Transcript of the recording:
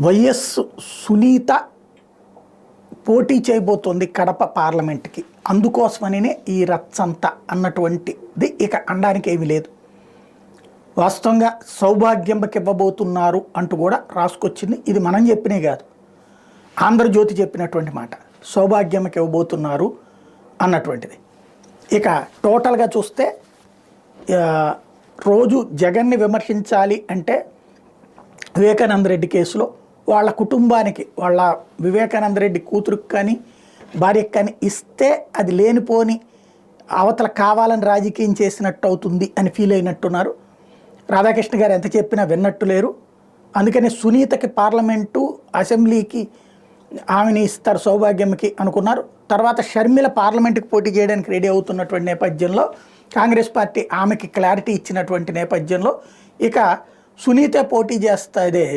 YS Sunitha పోటీ చేయబోతోంది కడప పార్లమెంట్కి. అందుకోసమనే ఈ రచ్చంతా అన్నటువంటిది ఇక అనడానికి ఏమీ లేదు. వాస్తవంగా సౌభాగ్యంకి ఇవ్వబోతున్నారు అంటూ కూడా రాసుకొచ్చింది. ఇది మనం చెప్పినే కాదు, ఆంధ్రజ్యోతి చెప్పినటువంటి మాట. సౌభాగ్యంకి ఇవ్వబోతున్నారు అన్నటువంటిది. ఇక టోటల్గా చూస్తే రోజు జగన్ని విమర్శించాలి అంటే వివేకానంద రెడ్డి కేసులో వాళ్ళ కుటుంబానికి, వాళ్ళ వివేకానంద రెడ్డి కూతురుకి కానీ భార్యకి కానీ ఇస్తే అది లేనిపోని అవతల కావాలని రాజకీయం చేసినట్టు అవుతుంది అని ఫీల్ అయినట్టున్నారు. రాధాకృష్ణ గారు ఎంత చెప్పినా విన్నట్టు లేరు. అందుకని సునీతకి పార్లమెంటు అసెంబ్లీకి ఆమెని ఇస్తారు సౌభాగ్యంకి అనుకున్నారు. తర్వాత షర్మిల పార్లమెంటుకి పోటీ చేయడానికి రెడీ అవుతున్నటువంటి నేపథ్యంలో కాంగ్రెస్ పార్టీ ఆమెకి క్లారిటీ ఇచ్చినటువంటి నేపథ్యంలో ఇక సునీత పోటీ చేస్తుంది